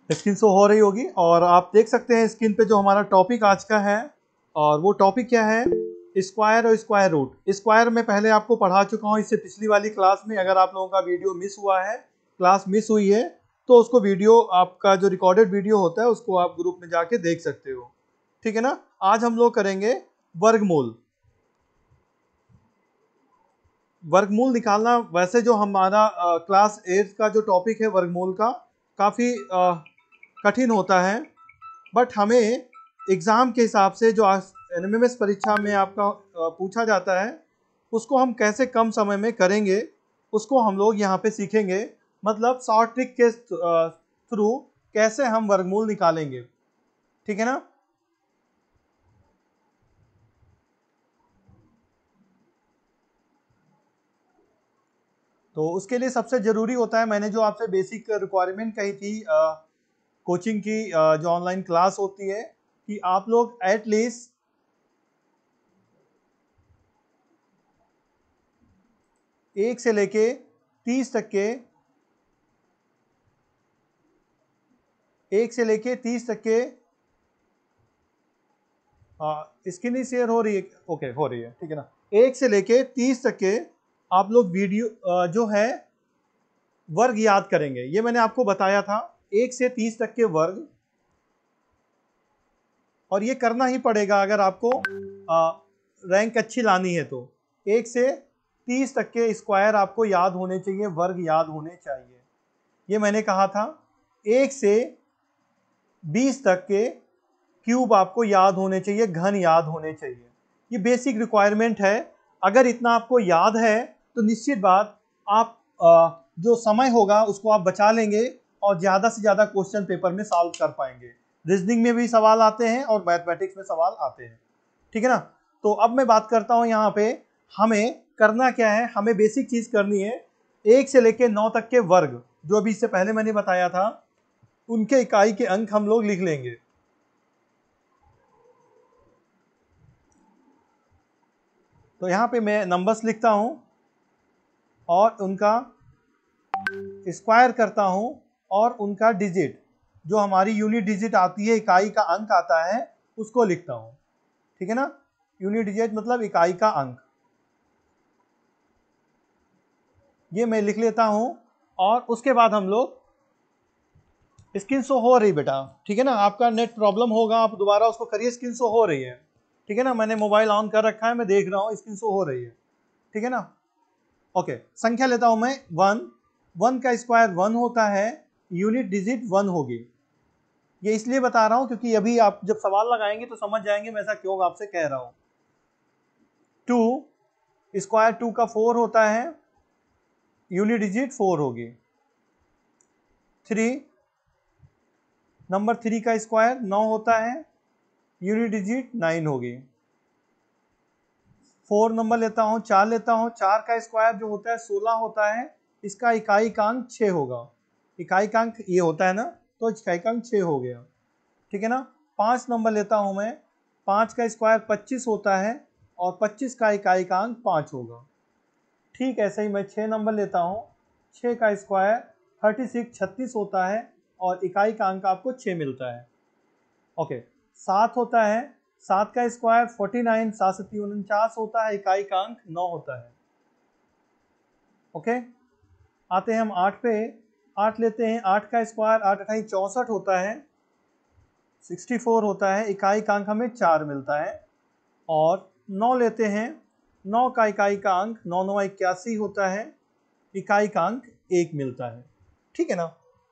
Screen show हो रही होगी और आप देख सकते हैं स्क्रीन पे जो हमारा टॉपिक आज का है, और वो टॉपिक क्या है, स्क्वायर और स्क्वायर रूट। स्क्वायर में पहले आपको पढ़ा चुका हूँ इससे पिछली वाली क्लास में। अगर आप लोगों का वीडियो मिस हुआ है, क्लास मिस हुई है, तो उसको वीडियो, आपका जो रिकॉर्डेड वीडियो होता है उसको आप ग्रुप में जाके देख सकते हो। ठीक है ना। आज हम लोग करेंगे वर्गमूल। वर्गमूल निकालना वैसे जो हमारा क्लास 8 का जो टॉपिक है वर्गमूल का, काफ़ी कठिन होता है, बट हमें एग्ज़ाम के हिसाब से जो एनएमएमएस परीक्षा में आपका पूछा जाता है, उसको हम कैसे कम समय में करेंगे, उसको हम लोग यहाँ पे सीखेंगे। मतलब शॉर्ट ट्रिक के थ्रू कैसे हम वर्गमूल निकालेंगे। ठीक है ना। तो उसके लिए सबसे ज़रूरी होता है, मैंने जो आपसे बेसिक रिक्वायरमेंट कही थी कोचिंग की, जो ऑनलाइन क्लास होती है, कि आप लोग एटलीस्ट 1 से लेके 30 तक के 1 से लेके 30 तक के स्क्रीन ही शेयर हो रही है। ओके, हो रही है, ठीक है ना। 1 से लेके 30 तक के आप लोग वीडियो जो है वर्ग याद करेंगे। ये मैंने आपको बताया था, 1 से 30 तक के वर्ग, और ये करना ही पड़ेगा अगर आपको रैंक अच्छी लानी है। तो 1 से 30 तक के स्क्वायर आपको याद होने चाहिए, वर्ग याद होने चाहिए। ये मैंने कहा था। 1 से 20 तक के क्यूब आपको याद होने चाहिए, घन याद होने चाहिए। ये बेसिक रिक्वायरमेंट है। अगर इतना आपको याद है तो निश्चित बात आप जो समय होगा उसको आप बचा लेंगे और ज़्यादा से ज़्यादा क्वेश्चन पेपर में सॉल्व कर पाएंगे। रीजनिंग में भी सवाल आते हैं और मैथमेटिक्स में सवाल आते हैं। ठीक है ना। तो अब मैं बात करता हूँ यहाँ पे हमें करना क्या है। हमें बेसिक चीज़ करनी है, 1 से लेके 9 तक के वर्ग जो अभी इससे पहले मैंने बताया था, उनके इकाई के अंक हम लोग लिख लेंगे। तो यहाँ पे मैं नंबर्स लिखता हूँ और उनका स्क्वायर करता हूँ और उनका डिजिट, जो हमारी यूनिट डिजिट आती है, इकाई का अंक आता है, उसको लिखता हूँ। ठीक है ना। यूनिट डिजिट मतलब इकाई का अंक, ये मैं लिख लेता हूँ। और उसके बाद हम लोग, स्क्रीन शो हो रही बेटा, ठीक है ना। आपका नेट प्रॉब्लम होगा, आप दोबारा उसको करिए। स्क्रीन शो हो रही है, ठीक है ना। मैंने मोबाइल ऑन कर रखा है, मैं देख रहा हूँ स्क्रीन शो हो रही है, ठीक है ना। ओके, संख्या लेता हूं मैं 1। 1 का स्क्वायर 1 होता है, यूनिट डिजिट 1 होगी। ये इसलिए बता रहा हूं क्योंकि अभी आप जब सवाल लगाएंगे तो समझ जाएंगे मैं ऐसा क्यों आपसे कह रहा हूं। 2 स्क्वायर 2 का 4 होता है, यूनिट डिजिट 4 होगी। 3 नंबर 3 का स्क्वायर 9 होता है, यूनिट डिजिट 9 होगी। 4 नंबर लेता हूँ, 4 लेता हूँ। 4 का स्क्वायर जो होता है 16 होता है, इसका इकाई का अंक 6 होगा। इकाई का अंक ये होता है ना, तो इकाई का अंक 6 हो गया, ठीक है ना। 5 नंबर लेता हूँ मैं, 5 का स्क्वायर 25 होता है और 25 का इकाई का अंक 5 होगा। ठीक ऐसे ही मैं 6 नंबर लेता हूँ, 6 का स्क्वायर 36 होता है और इकाई का अंक आपको 6 मिलता है। ओके, 7 होता है, 7 का स्क्वायर 49, 7 7 49 होता है, इकाई का अंक 9 होता है। ओके, आते हैं हम 8 पे। 8 लेते हैं, 8 का स्क्वायर 8 8 64 होता है, 64 होता है, इकाई का अंक हमें 4 मिलता है। और 9 लेते हैं, 9 का इकाई का अंक 9 9 81 होता है, इकाई का अंक 1 मिलता है। ठीक है ना।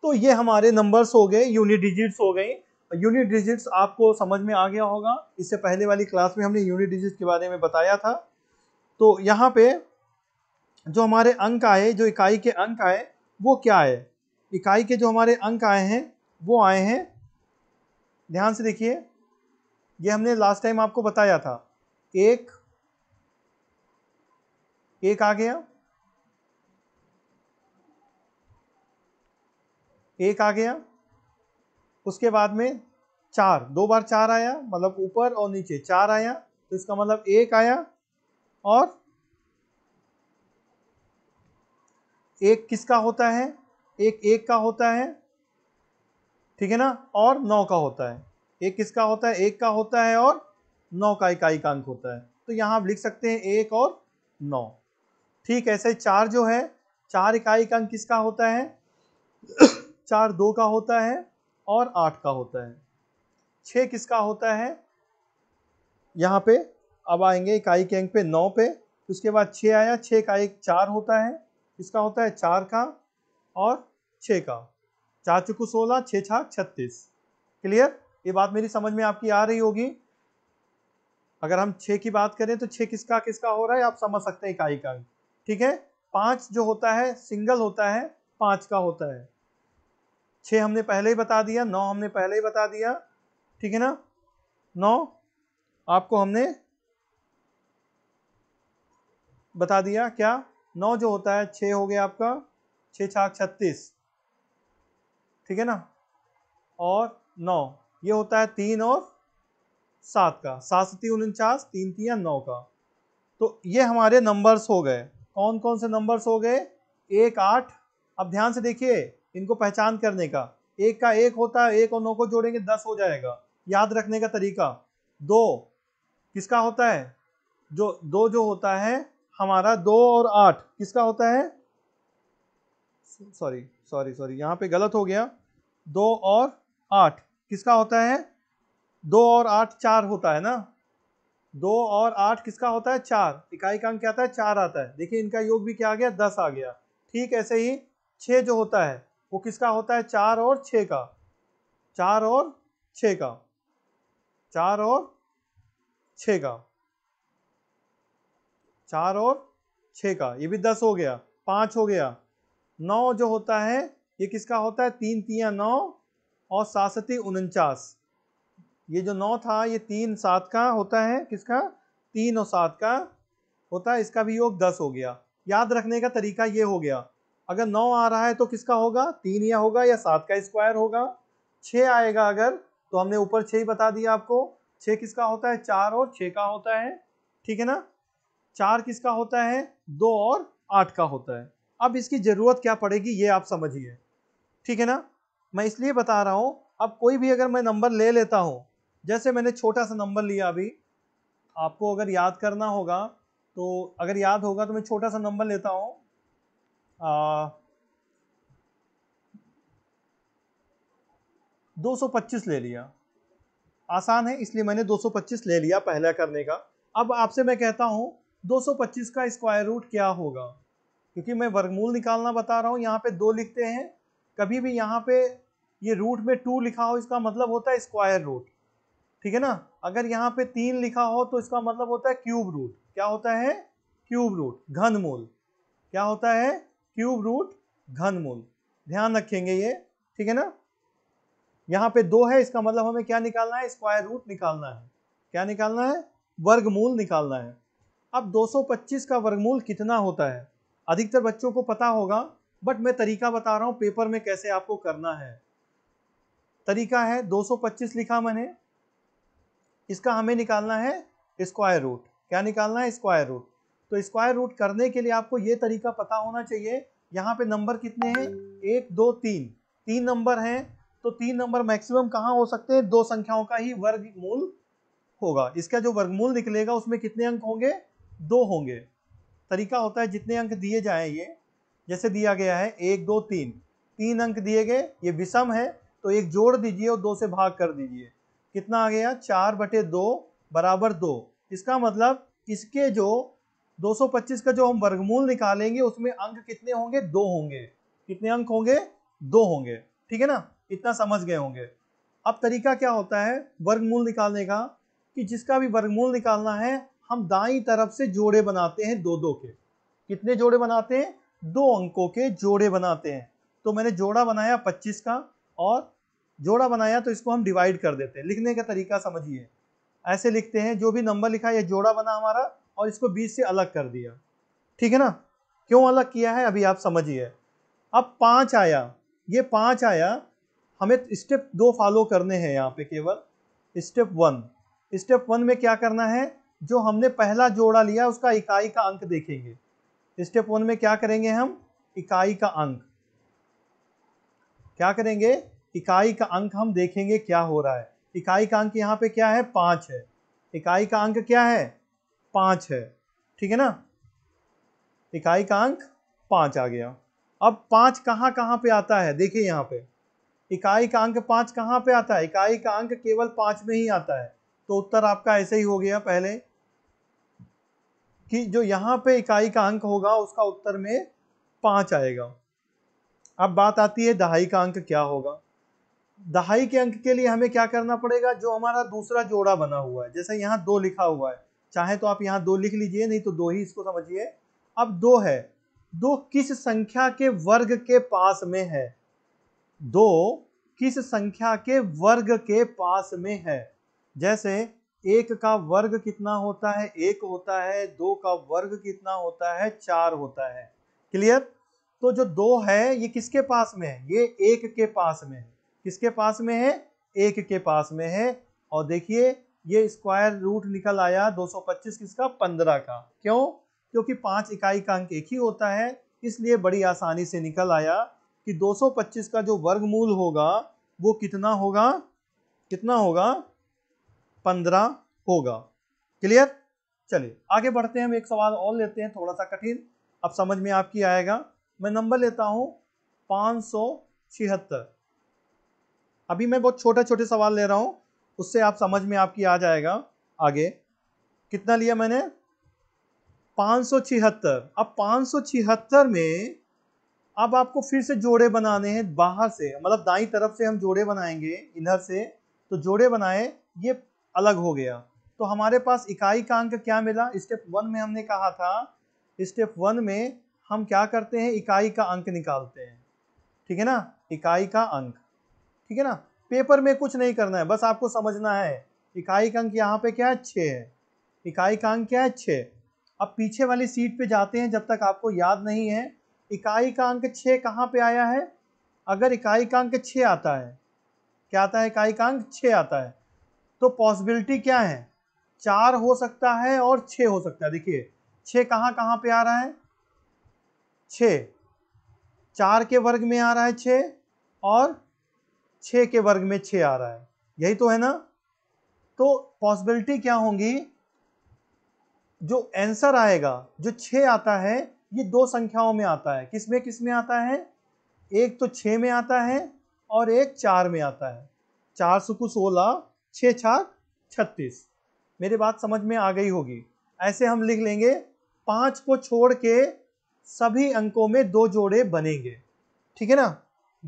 तो ये हमारे नंबर्स हो गए, यूनिट डिजिट्स हो गई। यूनिट डिजिट्स आपको समझ में आ गया होगा, इससे पहले वाली क्लास में हमने यूनिट डिजिट्स के बारे में बताया था। तो यहाँ पे जो हमारे अंक आए, जो इकाई के अंक आए, वो क्या है। इकाई के जो हमारे अंक आए हैं वो आए हैं, ध्यान से देखिए, ये हमने लास्ट टाइम आपको बताया था। एक एक आ गया, एक आ गया। उसके बाद में 4, 2 बार 4 आया, मतलब ऊपर और नीचे 4 आया, तो इसका मतलब 1 आया। और एक किसका होता है, एक का होता है, ठीक है ना, और 9 का होता है। एक किसका होता है, 1 का होता है और 9 का इकाइकांक होता है। तो यहाँ आप लिख सकते हैं 1 और 9। ठीक, ऐसे 4 जो है, 4 इकाइकांक किसका होता है, 4 2 का होता है और 8 का होता है। 6 किसका होता है, यहाँ पे अब आएंगे इकाई के अंक पे 9 पे, उसके बाद 6 आया, 6 का एक 4 होता है, इसका होता है 4 का और 6 का, 4 चुकू 16, 6 छाक 36। क्लियर, ये बात मेरी समझ में आपकी आ रही होगी। अगर हम 6 की बात करें तो 6 किसका किसका हो रहा है आप समझ सकते हैं इकाई का अंक। ठीक है, 5 जो होता है सिंगल होता है, 5 का होता है। 6 हमने पहले ही बता दिया, 9 हमने पहले ही बता दिया। ठीक है ना, 9 आपको हमने बता दिया। क्या, 9 जो होता है 6 हो गया आपका, 6 छाक 36। ठीक है ना, और 9 ये होता है 3 और 7 का, 7 7 49, 3 3 9 का। तो ये हमारे नंबर्स हो गए। कौन कौन से नंबर्स हो गए, 1 8। अब ध्यान से देखिए इनको पहचान करने का, 1 का 1 होता है, 1 और 9 को जोड़ेंगे 10 हो जाएगा। याद रखने का तरीका, 2 किसका होता है, जो 2 जो होता है हमारा, 2 और 8 किसका होता है, सॉरी सॉरी सॉरी यहाँ पे गलत हो गया, 2 और 8 किसका होता है, 2 और 8 4 होता है ना, 2 और 8 किसका होता है 4, इकाई का अंक क्या आता है 4 आता है। देखिए इनका योग भी क्या आ गया 10 आ गया। ठीक, ऐसे ही 6 जो होता है वो किसका होता है 4 और 6 का, 4 और 6 का, 4 और 6 का, 4 और 6 का, ये भी 10 हो गया, 5 हो गया। 9 जो होता है ये किसका होता है, 3 3 9 और 7 7 49। ये जो 9 था ये 3 7 का होता है, किसका, 3 और 7 का होता है, इसका भी योग 10 हो गया। याद रखने का तरीका ये हो गया, अगर 9 आ रहा है तो किसका होगा, 3 या होगा या 7 का स्क्वायर होगा। 6 आएगा अगर, तो हमने ऊपर 6 ही बता दिया आपको, 6 किसका होता है 4 और 6 का होता है। ठीक है ना, 4 किसका होता है 2 और 8 का होता है। अब इसकी जरूरत क्या पड़ेगी ये आप समझिए। ठीक है ना, मैं इसलिए बता रहा हूं, अब कोई भी अगर मैं नंबर ले लेता हूं, जैसे मैंने छोटा सा नंबर लिया अभी, आपको अगर याद करना होगा तो, अगर याद होगा तो मैं छोटा सा नंबर लेता हूं, 225 ले लिया, आसान है इसलिए मैंने 225 ले लिया पहला करने का। अब आपसे मैं कहता हूं 225 का स्क्वायर रूट क्या होगा, क्योंकि मैं वर्गमूल निकालना बता रहा हूं। यहाँ पे 2 लिखते हैं, कभी भी यहाँ पे ये रूट में 2 लिखा हो इसका मतलब होता है स्क्वायर रूट। ठीक है ना, अगर यहाँ पे 3 लिखा हो तो इसका मतलब होता है क्यूब रूट। क्या होता है, क्यूब रूट, घनमूल। क्या होता है, क्यूब रूट, घनमूल। ध्यान रखेंगे ये। ठीक है ना, यहाँ पे 2 है, इसका मतलब हमें क्या निकालना है, स्क्वायर रूट निकालना है। क्या निकालना है, वर्गमूल निकालना है। अब 225 का वर्गमूल कितना होता है, अधिकतर बच्चों को पता होगा, बट मैं तरीका बता रहा हूं पेपर में कैसे आपको करना है। तरीका है, 225 लिखा मैंने, इसका हमें निकालना है स्क्वायर रूट। क्या निकालना है, स्क्वायर रूट। तो स्क्वायर रूट करने के लिए आपको ये तरीका पता होना चाहिए। यहाँ पे नंबर कितने हैं, 1 2 3, 3 नंबर हैं, तो 3 नंबर मैक्सिमम कहाँ हो सकते हैं, 2 संख्याओं का ही वर्गमूल होगा। इसका जो वर्गमूल निकलेगा उसमें कितने अंक होंगे, 2 होंगे। तरीका होता है जितने अंक दिए जाएं, ये जैसे दिया गया है 1 2 3, 3 अंक दिए गए, ये विषम है तो एक जोड़ दीजिए और 2 से भाग कर दीजिए। कितना आ गया, 4/2 बराबर 2। इसका मतलब इसके जो 225 का जो हम वर्गमूल निकालेंगे उसमें अंक कितने होंगे, 2 होंगे। कितने अंक होंगे, 2 होंगे। ठीक है ना, इतना समझ गए होंगे। अब तरीका क्या होता है वर्गमूल निकालने का, कि जिसका भी वर्गमूल निकालना है हम दाईं तरफ से जोड़े बनाते हैं 2 2 के। कितने जोड़े बनाते हैं, 2 अंकों के जोड़े बनाते हैं। तो मैंने जोड़ा बनाया 25 का, और जोड़ा बनाया तो इसको हम डिवाइड कर देते हैं। लिखने का तरीका समझिए, ऐसे लिखते हैं, जो भी नंबर लिखा है ये जोड़ा बना हमारा, और इसको 20 से अलग कर दिया। ठीक है ना, क्यों अलग किया है अभी आप समझिए। अब 5 आया, ये 5 आया, हमें स्टेप 2 फॉलो करने हैं यहाँ पे केवल। स्टेप 1, स्टेप 1 में क्या करना है, जो हमने पहला जोड़ा लिया उसका इकाई का अंक देखेंगे। स्टेप 1 में क्या करेंगे हम, इकाई का अंक। क्या करेंगे, इकाई का अंक हम देखेंगे क्या हो रहा है। इकाई का अंक यहाँ पे क्या है, 5 है। इकाई का अंक क्या है, 5 है, ठीक है ना। इकाई का अंक 5 आ गया। अब 5 कहाँ कहाँ पे आता है, देखिए यहाँ पे इकाई का अंक 5 कहाँ पे आता है, इकाई का अंक केवल 5 में ही आता है। तो उत्तर आपका ऐसे ही हो गया पहले कि जो यहाँ पे इकाई का अंक होगा उसका उत्तर में 5 आएगा। अब बात आती है दहाई का अंक क्या होगा। दहाई के अंक के लिए हमें क्या करना पड़ेगा, जो हमारा दूसरा जोड़ा बना हुआ है, जैसे यहाँ 2 लिखा हुआ है, चाहे तो आप यहाँ 2 लिख लीजिए, नहीं तो 2 ही इसको समझिए। अब 2 है, 2 किस संख्या के वर्ग के पास में है, 2 किस संख्या के वर्ग के पास में है। जैसे 1 का वर्ग कितना होता है, 1 होता है, 2 का वर्ग कितना होता है, 4 होता है। क्लियर। तो जो 2 है ये किसके पास में है, ये 1 के पास में है। किसके पास में है, 1 के पास में है। और देखिए ये स्क्वायर रूट निकल आया 225 किसका, 15 का। क्यों, क्योंकि 5 इकाई का अंक एक ही होता है, इसलिए बड़ी आसानी से निकल आया कि 225 का जो वर्गमूल होगा वो कितना होगा, कितना होगा, 15 होगा। क्लियर। चलिए आगे बढ़ते हैं, हम एक सवाल और लेते हैं थोड़ा सा कठिन, अब समझ में आपकी आएगा। मैं नंबर लेता हूं 576। अभी मैं बहुत छोटे छोटे सवाल ले रहा हूं, उससे आप समझ में आपकी आ जाएगा आगे। कितना लिया मैंने, 576। अब 576 में अब आपको फिर से जोड़े बनाने हैं बाहर से, मतलब दाईं तरफ से हम जोड़े बनाएंगे इधर से। तो जोड़े बनाए, ये अलग हो गया। तो हमारे पास इकाई का अंक क्या मिला, स्टेप 1 में हमने कहा था, स्टेप 1 में हम क्या करते हैं, इकाई का अंक निकालते हैं, ठीक है ना, इकाई का अंक, ठीक है ना। पेपर में कुछ नहीं करना है, बस आपको समझना है इकाई का अंक यहाँ पे क्या है, 6 है। इकाई का अंक क्या है, 6। अब पीछे वाली सीट पे जाते हैं, जब तक आपको याद नहीं है इकाई का अंक 6 कहाँ पे आया है। अगर इकाई का अंक 6 आता है, क्या आता है, इकाई का अंक 6 आता है, तो पॉसिबिलिटी क्या है, 4 हो सकता है और 6 हो सकता है। देखिए 6 कहाँ कहाँ पे आ रहा है, 6 4 के वर्ग में आ रहा है 6, और 6 के वर्ग में 6 आ रहा है, यही तो है ना। तो पॉसिबिलिटी क्या होंगी, जो आंसर आएगा, जो 6 आता है, ये 2 संख्याओं में आता है। किसमें किसमें आता है, एक तो 6 में आता है और एक 4 में आता है। 4 सुकु 16, 6 छाक 36। मेरी बात समझ में आ गई होगी। ऐसे हम लिख लेंगे 5 को छोड़ के सभी अंकों में 2 जोड़े बनेंगे, ठीक है ना।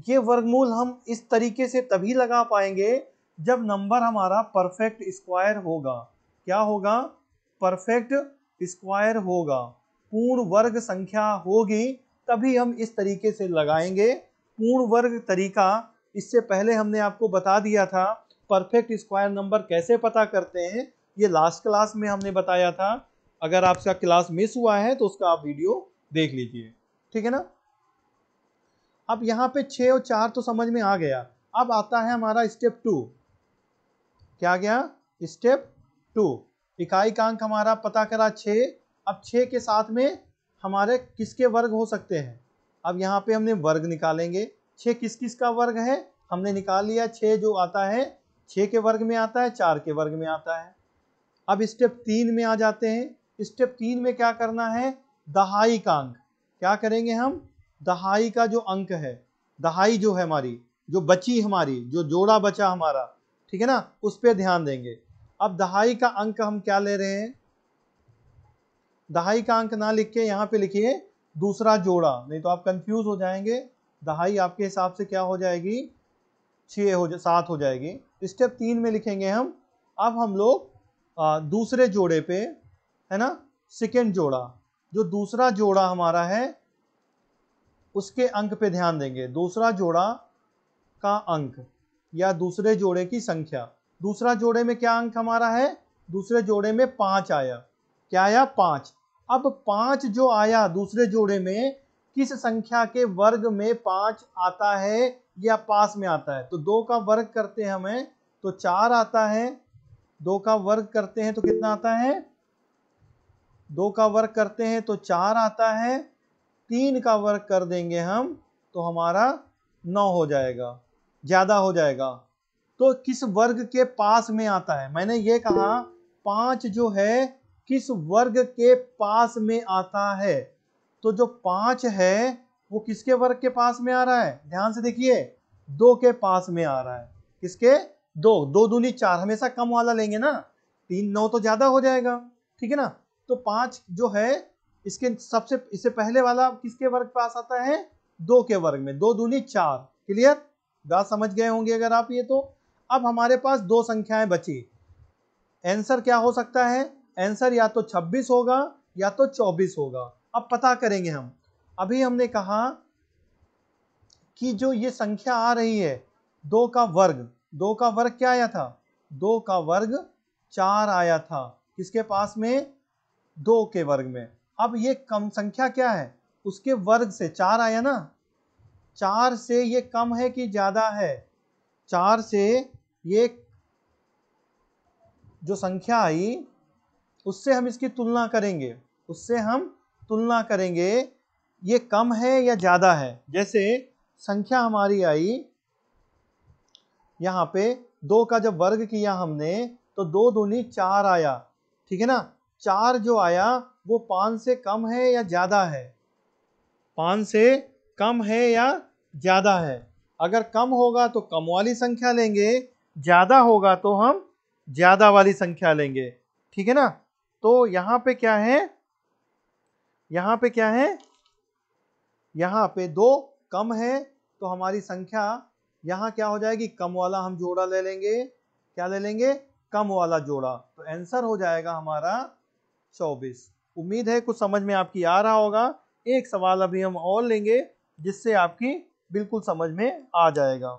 ये वर्गमूल हम इस तरीके से तभी लगा पाएंगे जब नंबर हमारा परफेक्ट स्क्वायर होगा। क्या होगा, परफेक्ट स्क्वायर होगा, पूर्ण वर्ग संख्या होगी, तभी हम इस तरीके से लगाएंगे। पूर्ण वर्ग तरीका इससे पहले हमने आपको बता दिया था। परफेक्ट स्क्वायर नंबर कैसे पता करते हैं, ये लास्ट क्लास में हमने बताया था। अगर आपका क्लास मिस हुआ है तो उसका आप वीडियो देख लीजिए, ठीक है ना। अब यहाँ पे 6 और 4 तो समझ में आ गया। अब आता है हमारा स्टेप 2। क्या गया, स्टेप 2। इकाई का अंक हमारा पता करा 6। अब 6 के साथ में हमारे किसके वर्ग हो सकते हैं, अब यहाँ पे हमने वर्ग निकालेंगे। 6 किस किस का वर्ग है, हमने निकाल लिया। 6 जो आता है 6 के वर्ग में आता है, 4 के वर्ग में आता है। अब स्टेप 3 में आ जाते हैं। स्टेप 3 में क्या करना है, दहाई का अंक। क्या करेंगे हम, दहाई का जो अंक है, दहाई जो है हमारी, जो बची हमारी, जो जोड़ा बचा हमारा, ठीक है ना, उस पर ध्यान देंगे। अब दहाई का अंक हम क्या ले रहे हैं, दहाई का अंक ना लिख के यहाँ पे लिखिए दूसरा जोड़ा, नहीं तो आप कंफ्यूज हो जाएंगे। दहाई आपके हिसाब से क्या हो जाएगी, 7 हो जाएगी। स्टेप 3 में लिखेंगे हम। अब हम लोग दूसरे जोड़े पे, है ना, सेकेंड जोड़ा, जो दूसरा जोड़ा हमारा है उसके अंक पे ध्यान देंगे। दूसरा जोड़ा का अंक या दूसरे जोड़े की संख्या। दूसरा जोड़े में क्या अंक हमारा है, दूसरे जोड़े में 5 आया। क्या आया, 5। अब 5 जो आया दूसरे जोड़े में, किस संख्या के वर्ग में 5 आता है या पास में आता है। तो 2 का वर्ग करते हैं हमें तो 4 आता है। 2 का वर्ग करते हैं तो कितना आता है, 2 का वर्ग करते हैं तो 4 आता है। 3 का वर्ग कर देंगे हम तो हमारा 9 हो जाएगा। ज्यादा हो जाएगा। तो किस वर्ग के पास में आता है, मैंने ये कहा 5 जो है किस वर्ग के पास में आता है। तो जो 5 है वो किसके वर्ग के पास में आ रहा है, ध्यान से देखिए, 2 के पास में आ रहा है। किसके, 2, 2 दूनी 4, हमेशा कम वाला लेंगे ना, 3 9 तो ज्यादा हो जाएगा, ठीक है ना। तो 5 जो है इसके सबसे इससे पहले वाला किसके वर्ग पास आता है, 2 के वर्ग में, 2 दूनी 4। क्लियर, बात समझ गए होंगे अगर आप ये। तो अब हमारे पास 2 संख्याएं बची, आंसर क्या हो सकता है, आंसर या तो 26 होगा या तो 24 होगा। अब पता करेंगे हम। अभी हमने कहा कि जो ये संख्या आ रही है 2 का वर्ग, 2 का वर्ग क्या आया था, 2 का वर्ग 4 आया था, किसके पास में, 2 के वर्ग में। अब ये कम संख्या क्या है, उसके वर्ग से 4 आया ना, 4 से ये कम है कि ज्यादा है, 4 से ये जो संख्या आई उससे हम इसकी तुलना करेंगे, उससे हम तुलना करेंगे ये कम है या ज्यादा है। जैसे संख्या हमारी आई यहाँ पे 2 का जब वर्ग किया हमने तो 2 दूनी 4 आया, ठीक है ना। 4 जो आया वो 5 से कम है या ज्यादा है, 5 से कम है या ज्यादा है। अगर कम होगा तो कम वाली संख्या लेंगे, ज्यादा होगा तो हम ज्यादा वाली संख्या लेंगे, ठीक है ना। तो यहाँ पे क्या है, यहाँ पे क्या है, यहाँ पे 2 कम है तो हमारी संख्या यहाँ क्या हो जाएगी, कम वाला हम जोड़ा ले लेंगे, क्या ले लेंगे, कम वाला जोड़ा। तो आंसर हो जाएगा हमारा 24। उम्मीद है कुछ समझ में आपकी आ रहा होगा। एक सवाल अभी हम और लेंगे जिससे आपकी बिल्कुल समझ में आ जाएगा।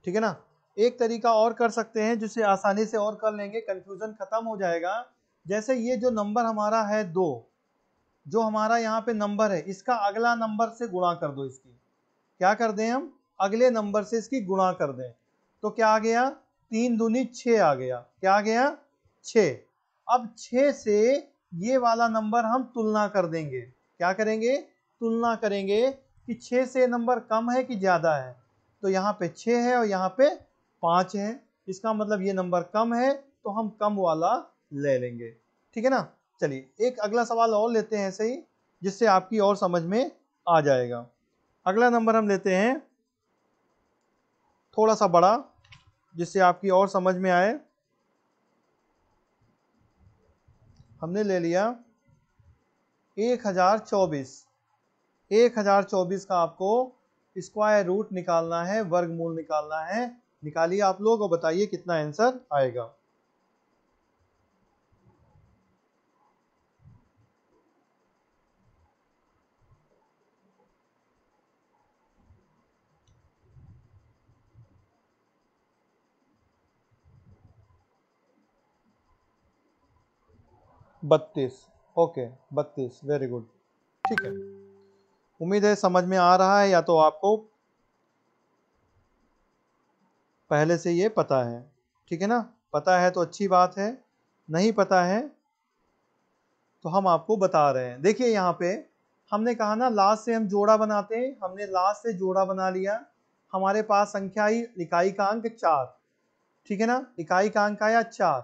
ठीक है ना। एक तरीका और कर सकते हैं जिसे आसानी से और कर लेंगे, कंफ्यूजन खत्म हो जाएगा। जैसे ये जो नंबर हमारा है 2, जो हमारा यहाँ पे नंबर है इसका अगला नंबर से गुणा कर दो, इसकी क्या कर दें हम, अगले नंबर से इसकी गुणा कर दें। तो क्या आ गया, 3 दूनी 6 आ गया, क्या आ गया, 6। अब 6 से ये वाला नंबर हम तुलना कर देंगे, क्या करेंगे, तुलना करेंगे कि 6 से नंबर कम है कि ज्यादा है। तो यहाँ पे 6 है और यहाँ पे 5 है, इसका मतलब ये नंबर कम है तो हम कम वाला ले लेंगे, ठीक है ना। चलिए एक अगला सवाल और लेते हैं ऐसे ही, जिससे आपकी और समझ में आ जाएगा। अगला नंबर हम लेते हैं थोड़ा सा बड़ा, जिससे आपकी और समझ में आए। हमने ले लिया 1024। 1024 का आपको स्क्वायर रूट निकालना है, वर्गमूल निकालना है। निकालिए आप लोग और बताइए कितना आंसर आएगा। बत्तीस, ओके 32, वेरी गुड, ठीक है। उम्मीद है समझ में आ रहा है, या तो आपको पहले से ये पता है, ठीक है ना। पता है तो अच्छी बात है, नहीं पता है तो हम आपको बता रहे हैं। देखिए यहाँ पे हमने कहा ना लास्ट से हम जोड़ा बनाते हैं, हमने लास्ट से जोड़ा बना लिया। हमारे पास संख्या आई इकाई का अंक 4, ठीक है ना, इकाई का अंक आया 4,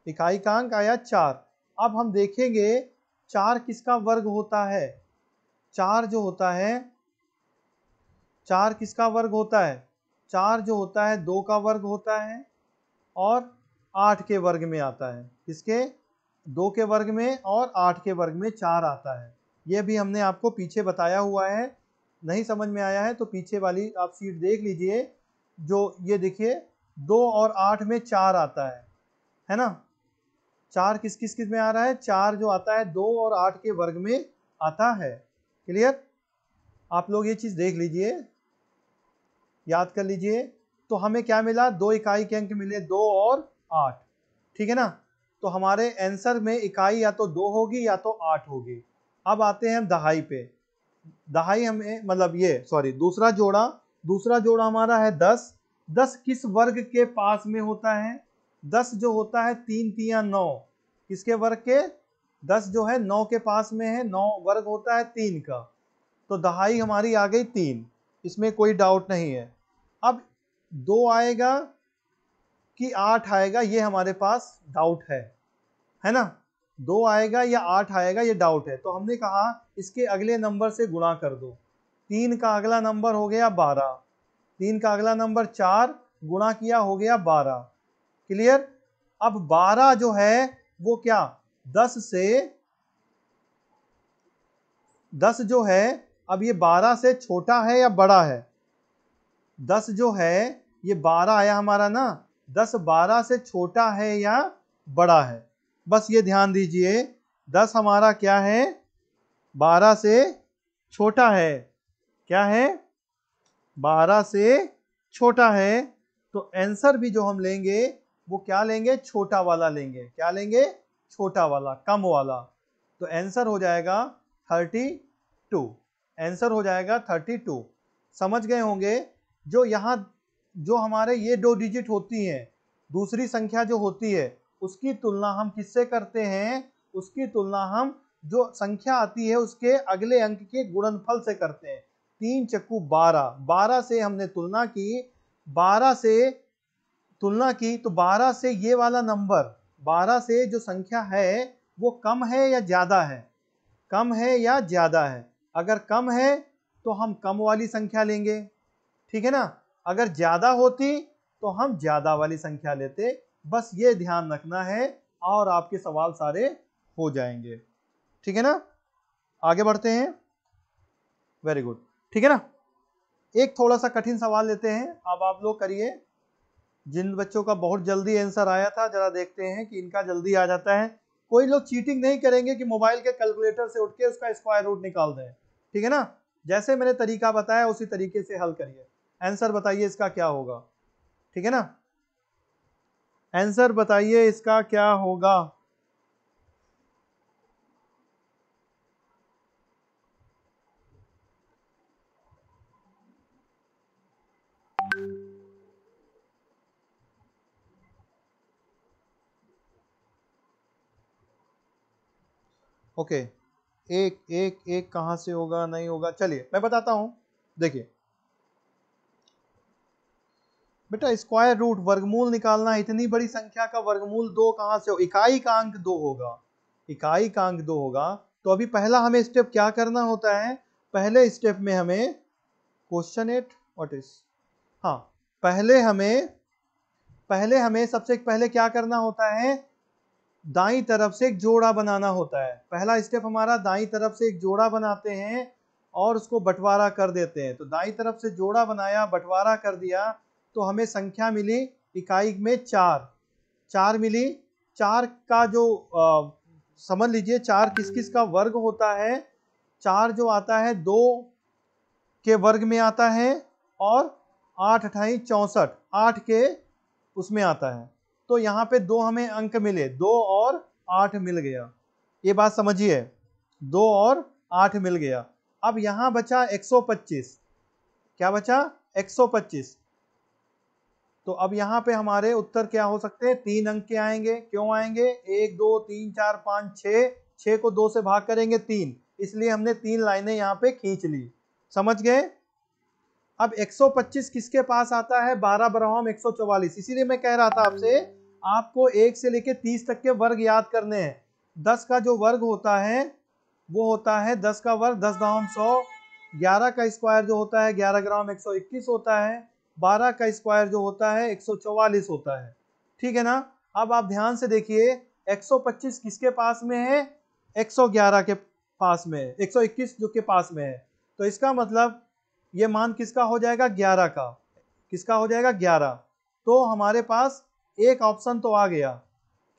इकाई का अंक आया 4। अब हम देखेंगे 4 किसका वर्ग होता है, 4 जो होता है, 4 किसका वर्ग होता है, 4 जो होता है 2 का वर्ग होता है और 8 के वर्ग में आता है। किसके, 2 के वर्ग में और 8 के वर्ग में 4 आता है। यह भी हमने आपको पीछे बताया हुआ है, नहीं समझ में आया है तो पीछे वाली आप सीट देख लीजिए। जो ये देखिए 2 और 8 में 4 आता है ना। 4 किस किस किस में आ रहा है, 4 जो आता है 2 और 8 के वर्ग में आता है। क्लियर, आप लोग ये चीज देख लीजिए, याद कर लीजिए। तो हमें क्या मिला, 2 इकाई के अंक मिले, 2 और 8, ठीक है ना। तो हमारे आंसर में इकाई या तो 2 होगी या तो 8 होगी। अब आते हैं हम दहाई पे। दहाई हमें मतलब ये सॉरी दूसरा जोड़ा, दूसरा जोड़ा हमारा है 10, 10 किस वर्ग के पास में होता है? 10 जो होता है 3 तिया 9, किसके वर्ग के? 10 जो है 9 के पास में है, 9 वर्ग होता है 3 का, तो दहाई हमारी आ गई 3, इसमें कोई डाउट नहीं है। अब 2 आएगा कि 8 आएगा, ये हमारे पास डाउट है ना? 2 आएगा या 8 आएगा, ये डाउट है। तो हमने कहा इसके अगले नंबर से गुणा कर दो। 3 का अगला नंबर हो गया 12, 3 का अगला नंबर 4, गुणा किया हो गया 12। क्लियर? अब 12 जो है वो क्या 10 जो है, अब ये 12 से छोटा है या बड़ा है? 10 जो है ये 12 आया हमारा ना, 10 12 से छोटा है या बड़ा है? बस ये ध्यान दीजिए, 10 हमारा क्या है? 12 से छोटा है। क्या है? 12 से छोटा है। तो आंसर भी जो हम लेंगे वो क्या लेंगे? छोटा वाला लेंगे। क्या लेंगे? छोटा वाला, कम वाला। तो आंसर हो जाएगा 32। आंसर हो जाएगा 32। समझ गए होंगे? जो यहाँ जो हमारे ये 2 डिजिट होती हैं, दूसरी संख्या जो होती है उसकी तुलना हम किससे करते हैं? उसकी तुलना हम जो संख्या आती है उसके अगले अंक के गुणनफल से करते हैं। 3 चक्कू 12, 12 से हमने तुलना की, 12 से तुलना की तो 12 से ये वाला नंबर, 12 से जो संख्या है वो कम है या ज्यादा है? कम है या ज्यादा है? अगर कम है तो हम कम वाली संख्या लेंगे, ठीक है ना? अगर ज्यादा होती तो हम ज्यादा वाली संख्या लेते। बस ये ध्यान रखना है और आपके सवाल सारे हो जाएंगे, ठीक है ना? आगे बढ़ते हैं। वेरी गुड, ठीक है ना? एक थोड़ा सा कठिन सवाल लेते हैं, अब आप लोग करिए। जिन बच्चों का बहुत जल्दी आंसर आया था, जरा देखते हैं कि इनका जल्दी आ जाता है। कोई लोग चीटिंग नहीं करेंगे कि मोबाइल के कैलकुलेटर से उठ के उसका स्क्वायर रूट निकाल दें, ठीक है ना? जैसे मैंने तरीका बताया उसी तरीके से हल करिए। आंसर बताइए इसका क्या होगा, ठीक है ना? आंसर बताइए इसका क्या होगा। ओके, एक एक एक कहां से होगा? नहीं होगा, चलिए मैं बताता हूं। देखिए बेटा, स्क्वायर रूट वर्गमूल निकालना है, इतनी बड़ी संख्या का वर्गमूल 2 कहां से हो? इकाई का अंक 2 होगा, इकाई का अंक 2 होगा। तो अभी पहला हमें स्टेप क्या करना होता है? पहले स्टेप में हमें क्वेश्चन 8 व्हाट इज, हाँ, पहले हमें सबसे पहले क्या करना होता है? दाईं तरफ से एक जोड़ा बनाना होता है। पहला स्टेप हमारा दाईं तरफ से एक जोड़ा बनाते हैं और उसको बंटवारा कर देते हैं। तो दाईं तरफ से जोड़ा बनाया, बंटवारा कर दिया, तो हमें संख्या मिली इकाई में 4, 4 मिली। 4 का जो समझ लीजिए 4 किस किस का वर्ग होता है? 4 जो आता है 2 के वर्ग में आता है, और 8 अठाई 64, 8 के उसमें आता है। तो यहाँ पे 2 हमें अंक मिले, 2 और 8 मिल गया। ये बात समझिए, 2 और 8 मिल गया। अब यहाँ बचा 125। क्या बचा? 125। तो अब यहाँ पे हमारे उत्तर क्या हो सकते हैं? 3 अंक के आएंगे। क्यों आएंगे? 1 2 3 4 5 6, 6 को 2 से भाग करेंगे 3, इसलिए हमने 3 लाइनें यहाँ पे खींच ली। समझ गए? अब 125 किसके पास आता है? 12 बराबर 144। इसीलिए मैं कह रहा था आपसे, आपको 1 से लेके 30 तक के वर्ग याद करने हैं। 10 का जो वर्ग होता है वो होता है 10 का वर्ग 10 दाम 100, 11 का स्क्वायर जो होता है 11 ग्राम 121 होता है, 12 का स्क्वायर जो होता है 144 होता है, ठीक है ना? अब आप ध्यान से देखिए, 125 किसके पास में है? 111 के पास में है, 121 जो के पास में है। तो इसका मतलब ये मान किसका हो जाएगा? 11 का। किसका हो जाएगा? 11। तो हमारे पास एक ऑप्शन तो आ गया।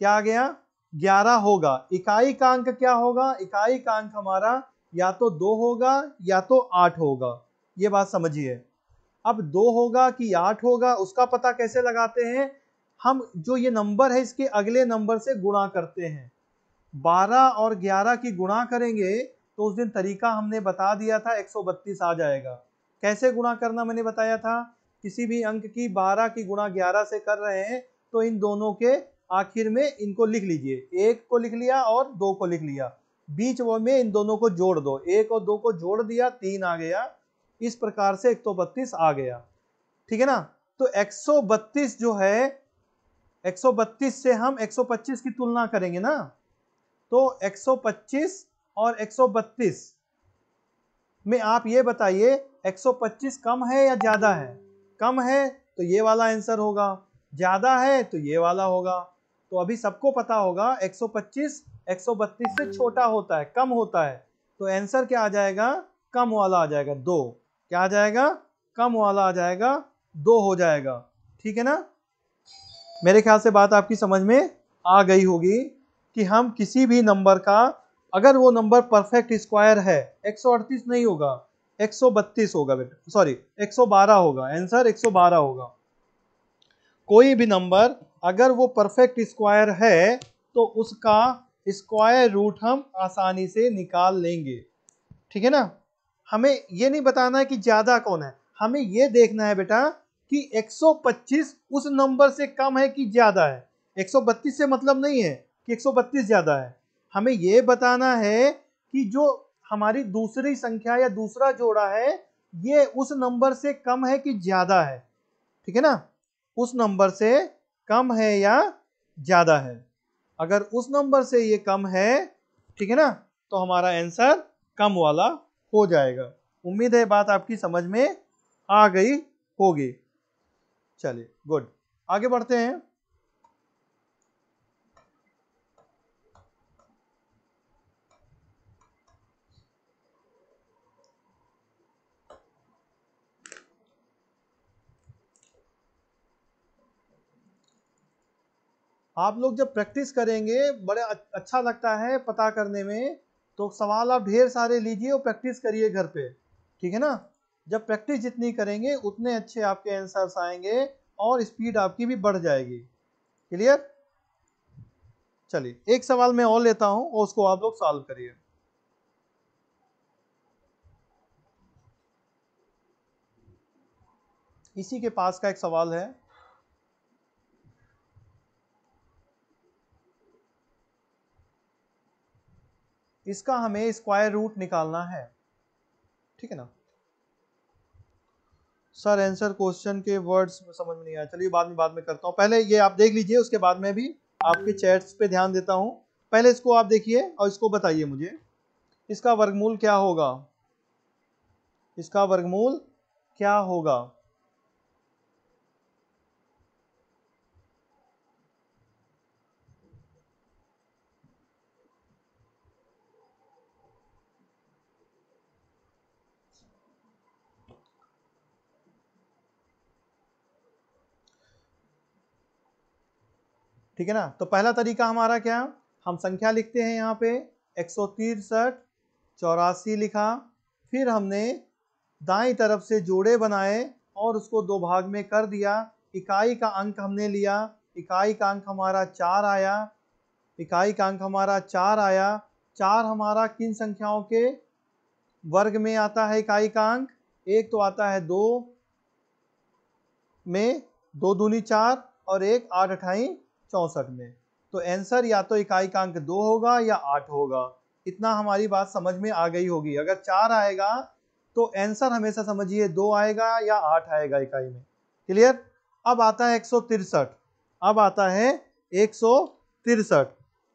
क्या आ गया? 11 होगा। इकाई का अंक क्या होगा? इकाई का अंक हमारा या तो 2 होगा या तो 8 होगा। ये बात समझिए। अब 2 होगा कि 8 होगा उसका पता कैसे लगाते हैं? हम जो ये नंबर है इसके अगले नंबर से गुणा करते हैं। 12 और 11 की गुणा करेंगे तो उस दिन तरीका हमने बता दिया था, 132 आ जाएगा। कैसे गुणा करना मैंने बताया था? किसी भी अंक की 12 की गुणा 11 से कर रहे हैं तो इन दोनों के आखिर में इनको लिख लीजिए, एक को लिख लिया और दो को लिख लिया, बीच वो में इन दोनों को जोड़ दो, एक और दो को जोड़ दिया 3 आ गया, इस प्रकार से 132 आ गया। ठीक है ना। तो 132 जो है 132 से हम 125 की तुलना करेंगे ना, तो 125 और 132 में आप ये बताइए 125 कम है या ज्यादा है? कम है तो ये वाला आंसर होगा, ज्यादा है तो ये वाला होगा। तो अभी सबको पता होगा 125 132 से छोटा होता है, कम होता है, तो आंसर क्या आ जाएगा? कम वाला आ जाएगा, 2। क्या आ जाएगा? कम वाला आ जाएगा, 2 हो जाएगा। ठीक है ना। मेरे ख्याल से बात आपकी समझ में आ गई होगी कि हम किसी भी नंबर का, अगर वो नंबर परफेक्ट स्क्वायर है, 138 नहीं होगा, 132 होगा बेटा, सॉरी 112 होगा, आंसर 112 होगा। कोई भी नंबर अगर वो परफेक्ट स्क्वायर है तो उसका स्क्वायर रूट हम आसानी से निकाल लेंगे। ठीक है ना। हमें ये नहीं बताना है कि ज्यादा कौन है, हमें ये देखना है बेटा कि 125 उस नंबर से कम है कि ज्यादा है। 132 से मतलब नहीं है कि 132 ज्यादा है, हमें ये बताना है कि जो हमारी दूसरी संख्या या दूसरा जोड़ा है ये उस नंबर से कम है कि ज्यादा है। ठीक है ना। उस नंबर से कम है या ज्यादा है। अगर उस नंबर से ये कम है, ठीक है ना, तो हमारा आंसर कम वाला हो जाएगा। उम्मीद है बात आपकी समझ में आ गई होगी। चलिए गुड, आगे बढ़ते हैं। आप लोग जब प्रैक्टिस करेंगे बड़े अच्छा लगता है पता करने में, तो सवाल आप ढेर सारे लीजिए और प्रैक्टिस करिए घर पे। ठीक है ना। जब प्रैक्टिस जितनी करेंगे उतने अच्छे आपके आंसर्स आएंगे और स्पीड आपकी भी बढ़ जाएगी। क्लियर। चलिए एक सवाल मैं और लेता हूं और उसको आप लोग सॉल्व करिए। इसी के पास का एक सवाल है। इसका हमें स्क्वायर रूट निकालना है। ठीक है ना। सर आंसर क्वेश्चन के वर्ड्स में समझ में नहीं आया, चलिए बाद में करता हूँ, पहले ये आप देख लीजिए, उसके बाद में भी आपके चैट्स पे ध्यान देता हूँ। पहले इसको आप देखिए और इसको बताइए मुझे, इसका वर्गमूल क्या होगा? इसका वर्गमूल क्या होगा? ठीक है ना। तो पहला तरीका हमारा क्या, हम संख्या लिखते हैं यहाँ पे 163 84 लिखा, फिर हमने दाईं तरफ से जोड़े बनाए और उसको दो भाग में कर दिया। इकाई का अंक हमने लिया, इकाई का अंक हमारा 4 आया, इकाई का अंक हमारा 4 आया। 4 हमारा किन संख्याओं के वर्ग में आता है? इकाई का अंक एक तो आता है 2 में, 2 दूनी 4 और एक 8 अठाई 64 में। तो आंसर या तो इकाई का अंक 2 होगा या 8 होगा। इतना हमारी बात समझ में आ गई होगी। अगर 4 आएगा तो आंसर हमेशा समझिए 2 आएगा या 8 आएगा इकाई में। क्लियर। अब आता है 163। अब आता है 163।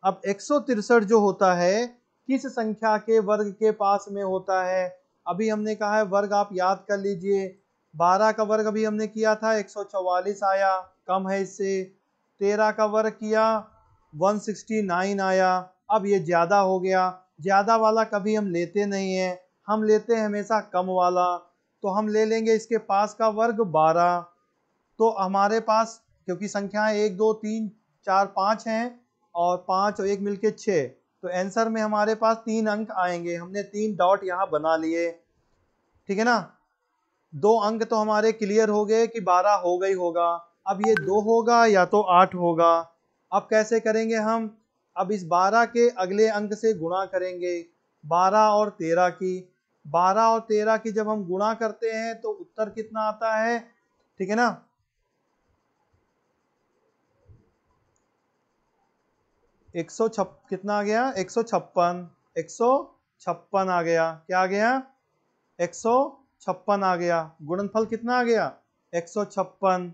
अब 163 जो होता है किस संख्या के वर्ग के पास में होता है? अभी हमने कहा है वर्ग आप याद कर लीजिए। 12 का वर्ग अभी हमने किया था 144 आया, कम है इससे। 13 का वर्ग किया 169 आया, अब ये ज्यादा हो गया। ज्यादा वाला कभी हम लेते नहीं है, हम लेते हैं हमेशा कम वाला। तो हम ले लेंगे इसके पास का वर्ग 12। तो हमारे पास क्योंकि संख्याएं 1 2 3 4 5 हैं और 5 और 1 मिलके 6, तो आंसर में हमारे पास 3 अंक आएंगे। हमने 3 डॉट यहाँ बना लिए। ठीक है ना। 2 अंक तो हमारे क्लियर हो गए कि 12 हो गई होगा। अब ये 2 होगा या तो 8 होगा। अब कैसे करेंगे हम? अब इस 12 के अगले अंक से गुणा करेंगे, 12 और 13 की। 12 और 13 की जब हम गुणा करते हैं तो उत्तर कितना आता है? ठीक है ना। कितना आ गया, 156, 156 आ गया, क्या आ गया, 156 आ गया। गुणनफल कितना आ गया, 156।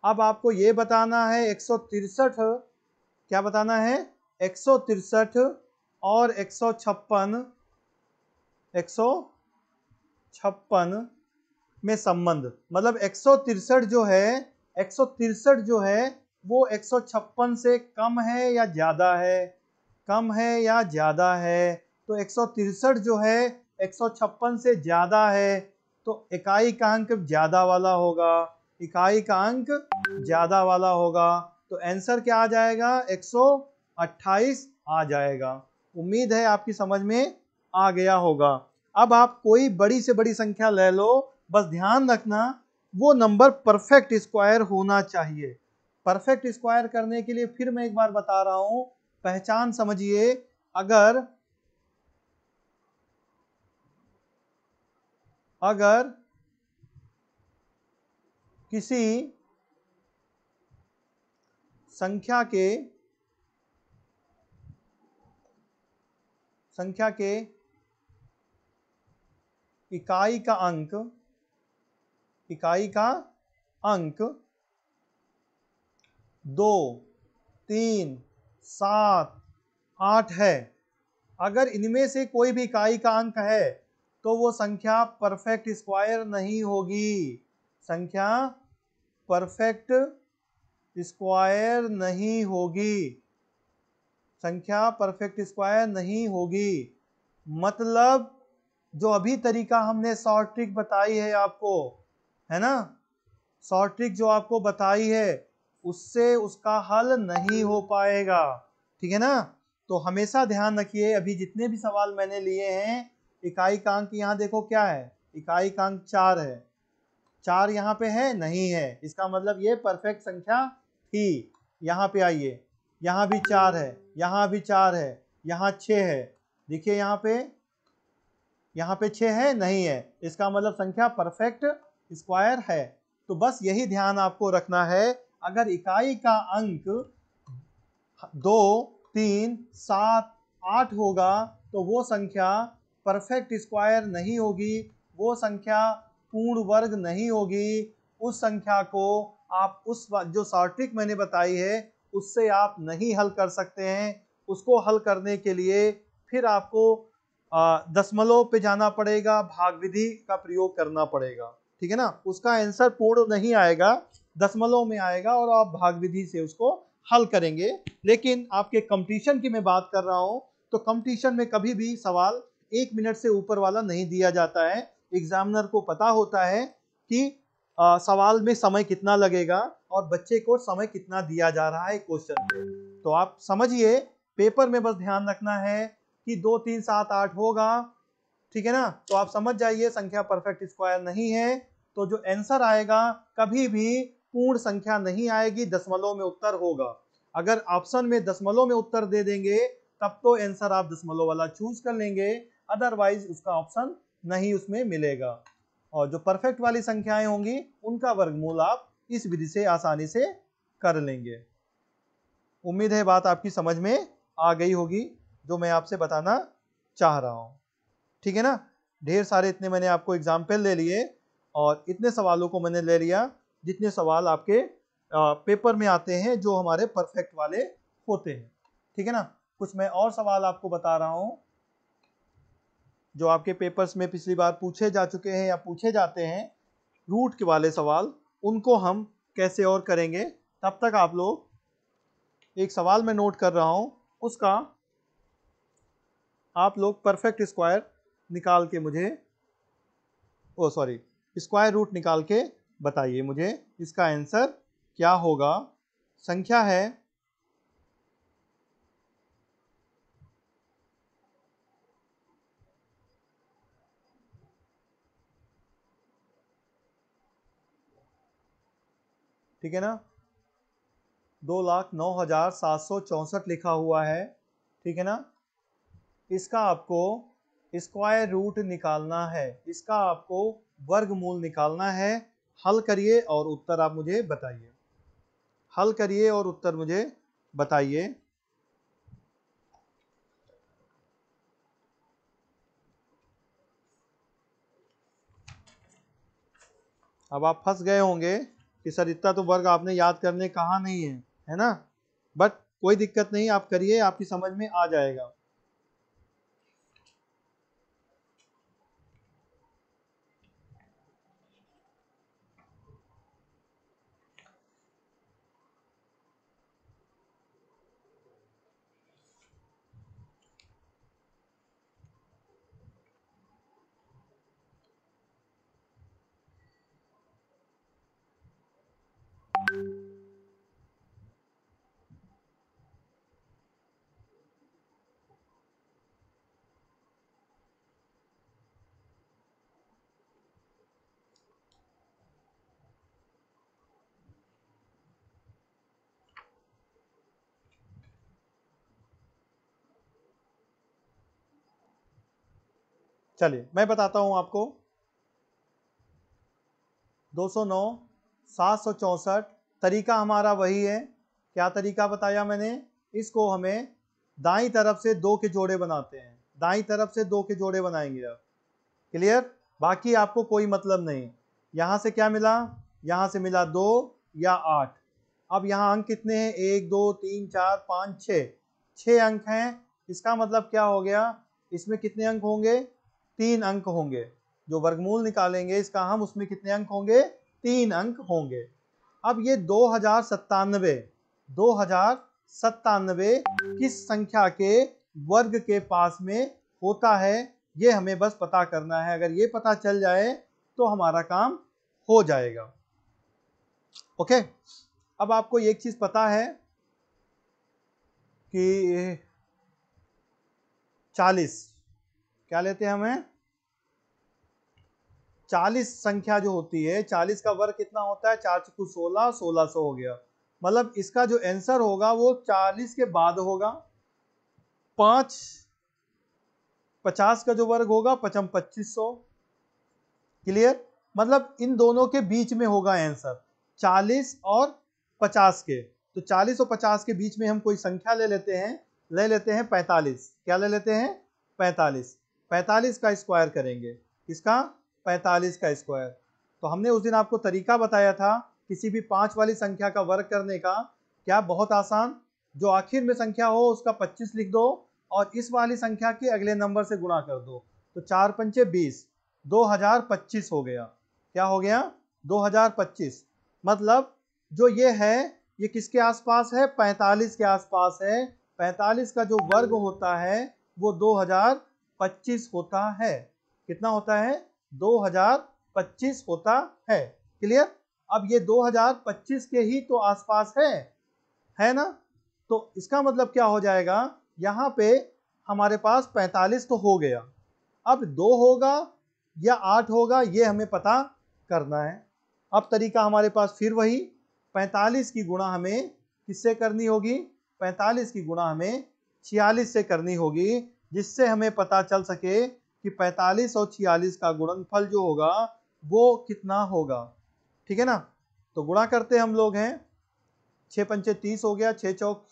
अब आपको ये बताना है 163, क्या बताना है, 163 और 156, 156 में संबंध, मतलब 163 जो है, 163 जो है वो 156 से कम है या ज्यादा है, कम है या ज्यादा है। तो 163 जो है 156 से ज्यादा है, तो इकाई का अंक ज्यादा वाला होगा, इकाई का अंक ज्यादा वाला होगा। तो आंसर क्या आ जाएगा, 128 आ जाएगा। उम्मीद है आपकी समझ में आ गया होगा। अब आप कोई बड़ी से बड़ी संख्या ले लो, बस ध्यान रखना वो नंबर परफेक्ट स्क्वायर होना चाहिए। परफेक्ट स्क्वायर करने के लिए फिर मैं एक बार बता रहा हूं, पहचान समझिए। अगर अगर किसी संख्या के इकाई का अंक 2, 3, 7, 8 है, अगर इनमें से कोई भी इकाई का अंक है तो वो संख्या परफेक्ट स्क्वायर नहीं होगी, संख्या परफेक्ट स्क्वायर नहीं होगी, संख्या परफेक्ट स्क्वायर नहीं होगी। मतलब जो अभी तरीका हमने शॉर्ट ट्रिक बताई है आपको, है ना, शॉर्ट ट्रिक जो आपको बताई है उससे उसका हल नहीं हो पाएगा, ठीक है ना। तो हमेशा ध्यान रखिए, अभी जितने भी सवाल मैंने लिए हैं, इकाई का अंक यहाँ देखो क्या है, इकाई का अंक 4 है, 4 यहाँ पे है नहीं है, इसका मतलब ये परफेक्ट संख्या थी। यहाँ पे आइए, यहाँ भी 4 है, यहाँ भी 4 है, यहाँ 6 है, देखिए यहाँ पे 6 है नहीं है, इसका मतलब संख्या परफेक्ट स्क्वायर है। तो बस यही ध्यान आपको रखना है, अगर इकाई का अंक 2, 3, 7, 8 होगा तो वो संख्या परफेक्ट स्क्वायर नहीं होगी, वो संख्या पूर्ण वर्ग नहीं होगी। उस संख्या को आप उस जो शॉर्ट ट्रिक मैंने बताई है उससे आप नहीं हल कर सकते हैं। उसको हल करने के लिए फिर आपको दशमलव पे जाना पड़ेगा, भाग विधि का प्रयोग करना पड़ेगा, ठीक है ना। उसका आंसर पूर्ण नहीं आएगा, दशमलव में आएगा और आप भाग विधि से उसको हल करेंगे। लेकिन आपके कंपटीशन की मैं बात कर रहा हूं, तो कंपटीशन में कभी भी सवाल 1 मिनट से ऊपर वाला नहीं दिया जाता है। एग्जामिनर को पता होता है कि सवाल में समय कितना लगेगा और बच्चे को समय कितना दिया जा रहा है क्वेश्चन पे। तो आप समझिए, पेपर में बस ध्यान रखना है कि 2, 3, 7, 8 होगा, ठीक है ना। तो आप समझ जाइए संख्या परफेक्ट स्क्वायर नहीं है, तो जो आंसर आएगा कभी भी पूर्ण संख्या नहीं आएगी, दशमलव में उत्तर होगा। अगर ऑप्शन में दशमलव में उत्तर दे देंगे तब तो आंसर आप दशमलव वाला चूज कर लेंगे, अदरवाइज उसका ऑप्शन नहीं उसमें मिलेगा। और जो परफेक्ट वाली संख्याएं होंगी उनका वर्गमूल आप इस विधि से आसानी से कर लेंगे। उम्मीद है बात आपकी समझ में आ गई होगी जो मैं आपसे बताना चाह रहा हूं, ठीक है ना। ढेर सारे इतने मैंने आपको एग्जाम्पल ले लिए और इतने सवालों को मैंने ले लिया जितने सवाल आपके पेपर में आते हैं जो हमारे परफेक्ट वाले होते हैं, ठीक है ना। कुछ मैं और सवाल आपको बता रहा हूं जो आपके पेपर्स में पिछली बार पूछे जा चुके हैं या पूछे जाते हैं, रूट के वाले सवाल, उनको हम कैसे और करेंगे। तब तक आप लोग, एक सवाल मैं नोट कर रहा हूं, उसका आप लोग परफेक्ट स्क्वायर निकाल के मुझे, ओ सॉरी, स्क्वायर रूट निकाल के बताइए मुझे इसका आंसर क्या होगा। संख्या है ठीक है ना, 2,09,764 लिखा हुआ है, ठीक है ना। इसका आपको स्क्वायर रूट निकालना है, इसका आपको वर्गमूल निकालना है। हल करिए और उत्तर आप मुझे बताइए। हल करिए और उत्तर मुझे बताइए। अब आप फंस गए होंगे कि सर इतना तो वर्ग आपने याद करने कहा नहीं है ना? बट कोई दिक्कत नहीं, आप करिए, आपकी समझ में आ जाएगा। चलिए मैं बताता हूं आपको। 209, 764, तरीका हमारा वही है। क्या तरीका बताया मैंने? इसको हमें दाईं तरफ से दो के जोड़े बनाते हैं, दाईं तरफ से दो के जोड़े बनाएंगे आप। क्लियर? बाकी आपको कोई मतलब नहीं। यहां से क्या मिला? यहां से मिला 2 या 8। अब यहां अंक कितने हैं? 1 2 3 4 5 6, 6 अंक हैं। इसका मतलब क्या हो गया? इसमें कितने अंक होंगे? 3 अंक होंगे। जो वर्गमूल निकालेंगे इसका हम, उसमें कितने अंक होंगे? 3 अंक होंगे। अब ये 2097 किस संख्या के वर्ग के पास में होता है, ये हमें बस पता करना है। अगर ये पता चल जाए तो हमारा काम हो जाएगा। ओके, अब आपको एक चीज पता है कि 40 क्या लेते हैं हमें? 40 संख्या जो होती है, 40 का वर्ग कितना होता है? 4 चुकू 16, 1600 हो गया। मतलब इसका जो आंसर होगा वो 40 के बाद होगा। 5 50 का जो वर्ग होगा 55 2500। क्लियर? मतलब इन दोनों के बीच में होगा आंसर, 40 और 50 के। तो 40 और 50 के बीच में हम कोई संख्या ले लेते हैं, 45। क्या ले लेते हैं? 45। 45 का स्क्वायर करेंगे। किसका? 45 का स्क्वायर। तो हमने उस दिन आपको तरीका बताया था किसी भी 5 वाली संख्या का वर्ग करने का। क्या? बहुत आसान। जो आखिर में संख्या हो उसका 25 लिख दो और इस वाली संख्या के अगले नंबर से गुणा कर दो। तो 4 पंचे 20, 2025 हो गया। क्या हो गया? 2025। मतलब जो ये है ये किसके आसपास है? 45 के आसपास है। 45 का जो वर्ग होता है वो 2025 होता है। कितना होता है? 2025 होता है। क्लियर? अब ये 2025 के ही तो आसपास है ना? तो इसका मतलब क्या हो जाएगा? यहां पे हमारे पास 45 तो हो गया। अब 2 होगा या 8 होगा ये हमें पता करना है। अब तरीका हमारे पास फिर वही, 45 की गुणा हमें किससे करनी होगी? 45 की गुणा हमें 46 से करनी होगी, जिससे हमें पता चल सके कि 45 और 46 का गुणनफल जो होगा वो कितना होगा। ठीक है ना? तो गुणा करते हम लोग हैं। 6 पंचे 30 हो गया, 6 चौक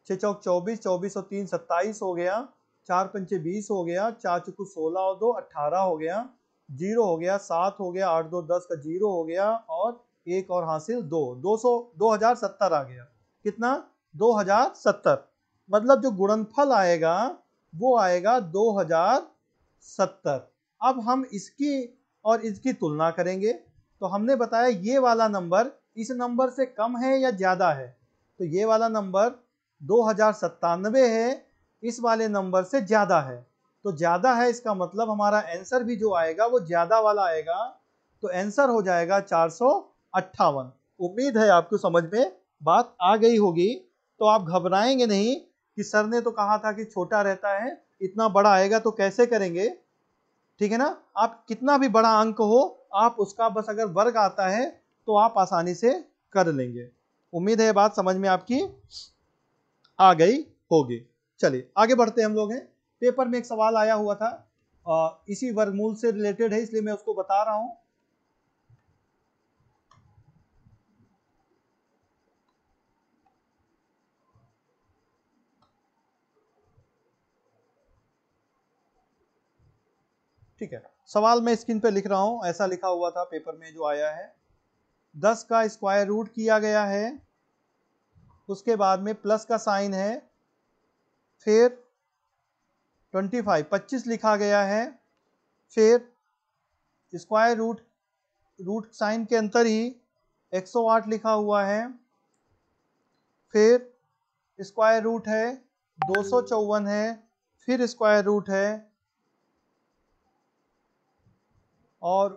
24, 24 और 3 27 हो गया, 4 पंचे 20 हो गया, 4 चुकू 16 और 2 18 हो गया, 0 हो गया, 7 हो गया, 8 2 10 का 0 हो गया और एक और हासिल 2, 2070 आ गया। कितना? 2070। मतलब जो गुणनफल आएगा वो आएगा 2070। अब हम इसकी और इसकी तुलना करेंगे। तो हमने बताया ये वाला नंबर इस नंबर से कम है या ज्यादा है? तो ये वाला नंबर 2097 है, इस वाले नंबर से ज्यादा है। तो ज्यादा है इसका मतलब हमारा आंसर भी जो आएगा वो ज्यादा वाला आएगा। तो आंसर हो जाएगा 458। उम्मीद है आपको समझ में बात आ गई होगी। तो आप घबराएंगे नहीं कि सर ने तो कहा था कि छोटा रहता है, इतना बड़ा आएगा तो कैसे करेंगे। ठीक है ना? आप कितना भी बड़ा अंक हो, आप उसका बस अगर वर्ग आता है तो आप आसानी से कर लेंगे। उम्मीद है बात समझ में आपकी आ गई होगी। चलिए आगे बढ़ते हम लोग हैं। पेपर में एक सवाल आया हुआ था, इसी वर्गमूल से रिलेटेड है इसलिए मैं उसको बता रहा हूं। ठीक है, सवाल मैं स्क्रीन पे लिख रहा हूं, ऐसा लिखा हुआ था पेपर में जो आया है। 10 का स्क्वायर रूट किया गया है, उसके बाद में प्लस का साइन है, फिर 25 लिखा गया है, फिर स्क्वायर रूट साइन के अंदर ही 108 लिखा हुआ है, फिर स्क्वायर रूट है 254 है, फिर स्क्वायर रूट है और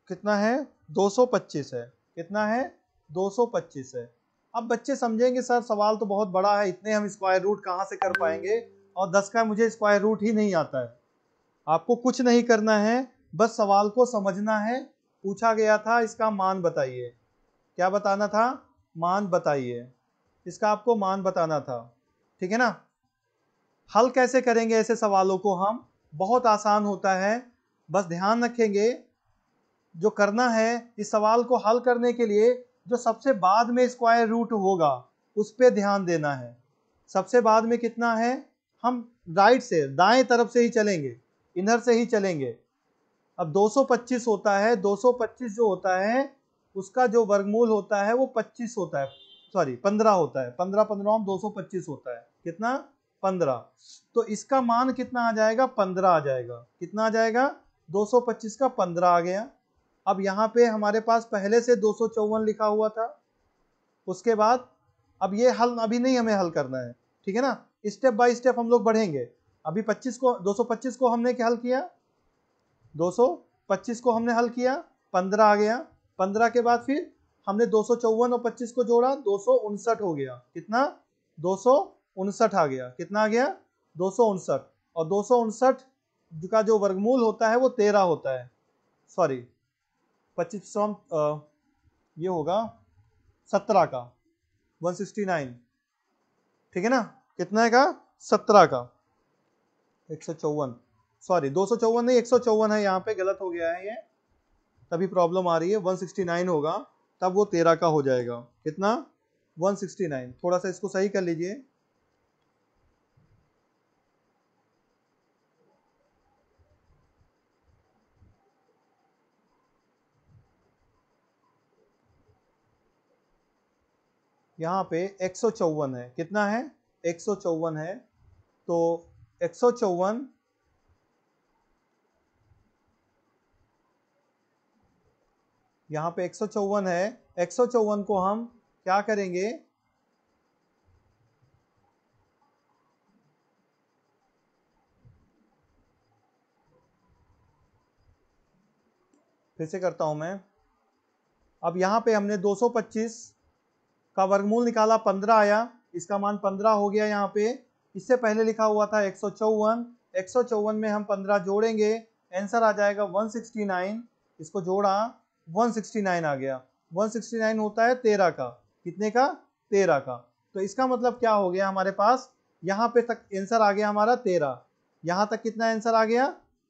कितना है 225 है। कितना है 225 है। अब बच्चे समझेंगे सर सवाल तो बहुत बड़ा है, इतने हम स्क्वायर रूट कहाँ से कर पाएंगे, और 10 का मुझे स्क्वायर रूट ही नहीं आता है। आपको कुछ नहीं करना है, बस सवाल को समझना है। पूछा गया था इसका मान बताइए, क्या बताना था, मान बताइए, इसका आपको मान बताना था। ठीक है ना। हल कैसे करेंगे ऐसे सवालों को हम, बहुत आसान होता है, बस ध्यान रखेंगे जो करना है इस सवाल को हल करने के लिए जो सबसे बाद में स्क्वायर रूट होगा उस पर ध्यान देना है। सबसे बाद में कितना है, हम राइट से दाएं तरफ से ही चलेंगे, इधर से ही चलेंगे। अब 225 होता है, 225 जो होता है उसका जो वर्गमूल होता है वो 25 होता है, सॉरी 15 होता है। 15 15 225 होता है, कितना 15। तो इसका मान कितना आ जाएगा, 15 आ जाएगा। कितना आ जाएगा, 225 का 15 आ गया। अब यहाँ पे हमारे पास पहले से 254 लिखा हुआ था, उसके बाद अब ये हल अभी नहीं हमें हल करना है, ठीक है ना, स्टेप बाय स्टेप हम लोग बढ़ेंगे। अभी 225 को हमने क्या हल किया, 225 को हमने हल किया, 15 आ गया। 15 के बाद फिर हमने 254 और 25 को जोड़ा, 259 हो गया। कितना, 259 आ गया। कितना आ गया, 259। और 259 का जो वर्गमूल होता है वो 13 होता है, सॉरी 25 ये होगा 17 का 169, ठीक है ना। कितना का, 17 का 154, सॉरी 254 नहीं 154 है, यहाँ पे गलत हो गया है ये, तभी प्रॉब्लम आ रही है। 169 होगा तब वो 13 का हो जाएगा। कितना, 169। थोड़ा सा इसको सही कर लीजिए। यहाँ पे 154 है, कितना है, 154 है। तो 154 यहाँ पे 154 है, 154 को हम क्या करेंगे, फिर से करता हूं मैं। अब यहाँ पे हमने 225 का वर्गमूल निकाला, 15 आया, इसका मान 15 हो गया। यहाँ पे इससे पहले लिखा हुआ था 154, 154 में हम 15 जोड़ेंगे, आंसर आ जाएगा 169। इसको जोड़ा, 169 आ गया। 169 होता है 13 का, कितने का, 13 का। तो इसका मतलब क्या हो गया, हमारे पास यहाँ पे तक आंसर आ गया हमारा 13। यहाँ तक कितना आंसर आ गया,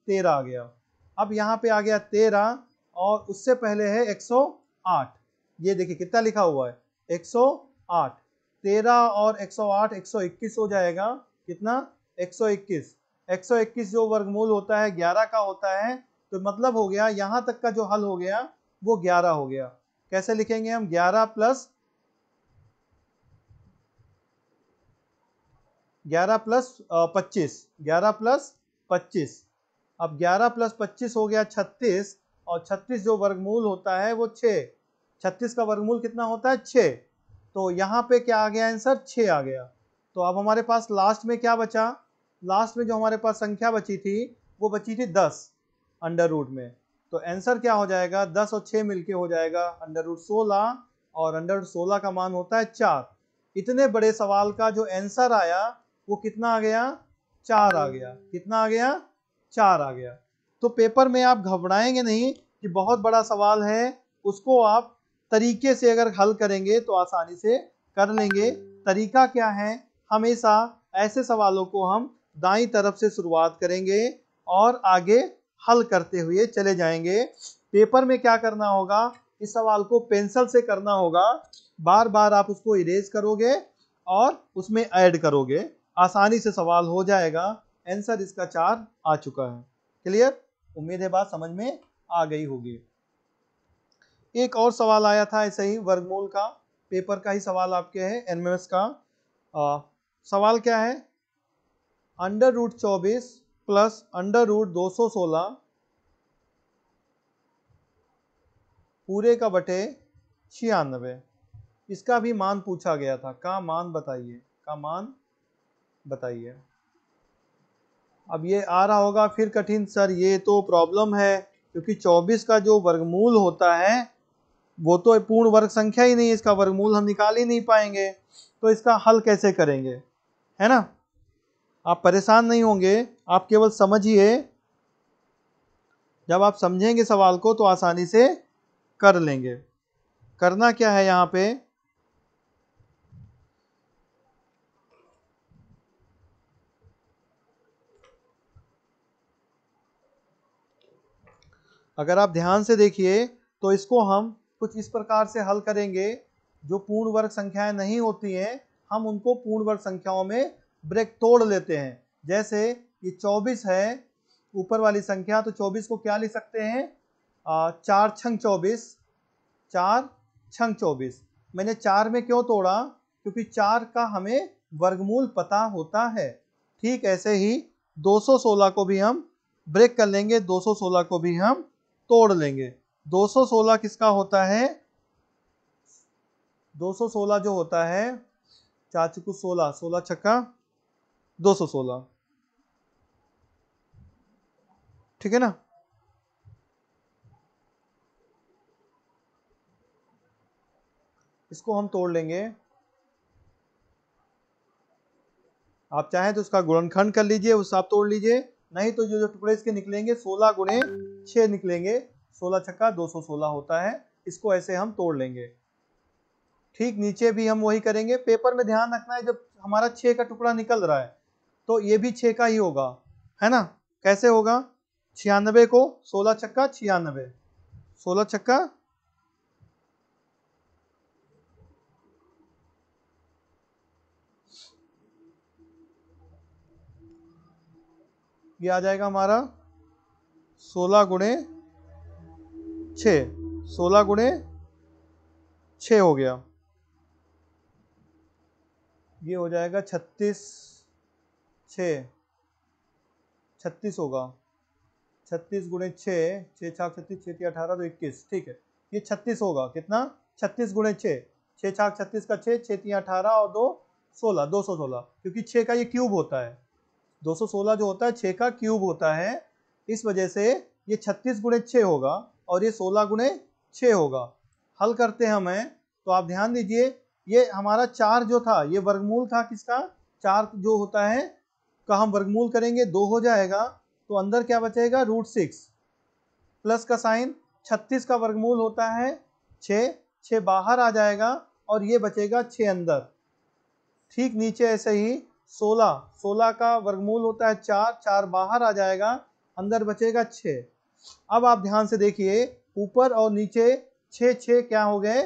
13 आ गया। अब यहाँ पे आ गया 13 और उससे पहले है 108। ये देखिए कितना लिखा हुआ है, 108। 13 और 108 121 हो जाएगा। कितना, 121। 121 जो वर्गमूल होता है 11 का होता है। तो मतलब हो गया यहाँ तक का जो हल हो गया वो 11 हो गया। कैसे लिखेंगे हम, 11 प्लस 25, 11 प्लस 25। अब 11 प्लस 25 हो गया 36, और 36 जो वर्गमूल होता है वो 6। 36 का वर्गमूल कितना होता है, 6। तो यहाँ पे क्या आ गया आंसर, 6 आ गया। तो अब हमारे पास लास्ट में क्या बचा, लास्ट में जो हमारे पास संख्या बची थी वो बची थी 10 अंडर रूट में। तो आंसर क्या हो जाएगा, 10 और 6 मिलके हो जाएगा अंडर रूट 16, और अंडर रूट 16 का मान होता है 4। इतने बड़े सवाल का जो आंसर आया वो कितना आ गया, 4 आ गया। कितना आ गया, 4 आ गया। तो पेपर में आप घबराएंगे नहीं कि बहुत बड़ा सवाल है, उसको आप तरीके से अगर हल करेंगे तो आसानी से कर लेंगे। तरीका क्या है, हमेशा ऐसे सवालों को हम दाईं तरफ से शुरुआत करेंगे और आगे हल करते हुए चले जाएंगे। पेपर में क्या करना होगा, इस सवाल को पेंसिल से करना होगा, बार बार आप उसको इरेज करोगे और उसमें ऐड करोगे, आसानी से सवाल हो जाएगा। आंसर इसका 4 आ चुका है। क्लियर? उम्मीद है बात समझ में आ गई होगी। एक और सवाल आया था ऐसे ही वर्गमूल का, पेपर का ही सवाल आपके है, एनएमएस का। सवाल क्या है, √24 प्लस √216 पूरे का बटे 96, इसका भी मान पूछा गया था। का मान बताइए, का मान बताइए। अब ये आ रहा होगा फिर कठिन, सर ये तो प्रॉब्लम है, क्योंकि 24 का जो वर्गमूल होता है वो तो पूर्ण वर्ग संख्या ही नहीं है, इसका वर्गमूल हम निकाल ही नहीं पाएंगे, तो इसका हल कैसे करेंगे, है ना? आप परेशान नहीं होंगे, आप केवल समझिए, जब आप समझेंगे सवाल को तो आसानी से कर लेंगे। करना क्या है यहाँ पे, अगर आप ध्यान से देखिए तो इसको हम कुछ इस प्रकार से हल करेंगे। जो पूर्ण वर्ग संख्याएं नहीं होती हैं हम उनको पूर्ण वर्ग संख्याओं में ब्रेक तोड़ लेते हैं। जैसे ये 24 है ऊपर वाली संख्या, तो 24 को क्या लिख सकते हैं, 4 छंग 24, 4 छंग 24। मैंने 4 में क्यों तोड़ा, क्योंकि 4 का हमें वर्गमूल पता होता है। ठीक ऐसे ही 216 को भी हम ब्रेक कर लेंगे, 216 को भी हम तोड़ लेंगे। 216 किसका होता है, 216 जो होता है 4 चुकू 16, 16 छक्का 216, ठीक है ना? इसको हम तोड़ लेंगे। आप चाहें तो उसका गुणनखंड कर लीजिए, उससे आप तोड़ लीजिए, नहीं तो जो जो टुकड़े इसके निकलेंगे 16 गुणे 6 निकलेंगे, 16 छक्का 216 होता है। इसको ऐसे हम तोड़ लेंगे। ठीक नीचे भी हम वही करेंगे। पेपर में ध्यान रखना है, जब हमारा 6 का टुकड़ा निकल रहा है तो ये भी 6 का ही होगा, है ना? कैसे होगा, 96 को 16 छक्का 96, 16 छक्का ये आ जाएगा हमारा 16 गुणे 6, 16 गुणे 6 हो गया, ये हो जाएगा 36, 6 36 होगा, 36 गुणे 6, 6 छाक 36, 6 × 18 तो 21, ठीक है, ये 36 होगा। कितना, 36 गुणे 6, 6 छाक 36 का 6, 6 × 18 और 2 16, 216, क्योंकि 6 का ये क्यूब होता है, 216 जो होता है 6 का क्यूब होता है, इस वजह से ये 36 गुणे 6 होगा और ये 16 गुणे 6 होगा। हल करते हैं हमें, तो आप ध्यान दीजिए, ये हमारा 4 जो था ये वर्गमूल था किसका, 4 जो होता है का हम वर्गमूल करेंगे 2 हो जाएगा, तो अंदर क्या बचेगा, √6 प्लस का साइन, 36 का वर्गमूल होता है 6, 6 बाहर आ जाएगा और ये बचेगा 6 अंदर। ठीक नीचे ऐसे ही 16, 16 का वर्गमूल होता है 4, 4 बाहर आ जाएगा, अंदर बचेगा 6। अब आप ध्यान से देखिए, ऊपर और नीचे 6 6 क्या हो गए,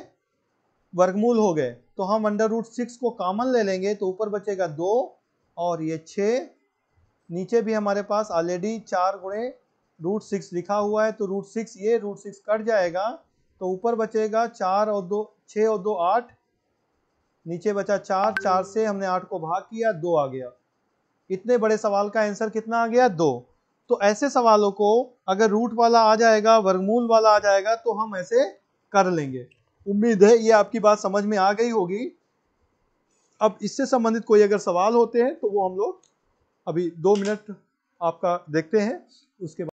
वर्गमूल हो गए, तो हम √6 को कॉमन ले लेंगे, तो ऊपर बचेगा 2 और ये 6, नीचे भी हमारे पास ऑलरेडी 4 गुणे √6 लिखा हुआ है, तो √6 ये √6 कट जाएगा, तो ऊपर बचेगा 4 और 2, 6 और 2 8, नीचे बचा 4, 4 से हमने 8 को भाग किया, 2 आ गया। इतने बड़े सवाल का आंसर कितना आ गया, 2। तो ऐसे सवालों को अगर रूट वाला आ जाएगा, वर्गमूल वाला आ जाएगा, तो हम ऐसे कर लेंगे। उम्मीद है ये आपकी बात समझ में आ गई होगी। अब इससे संबंधित कोई अगर सवाल होते हैं तो वो हम लोग अभी 2 मिनट आपका देखते हैं, उसके बाद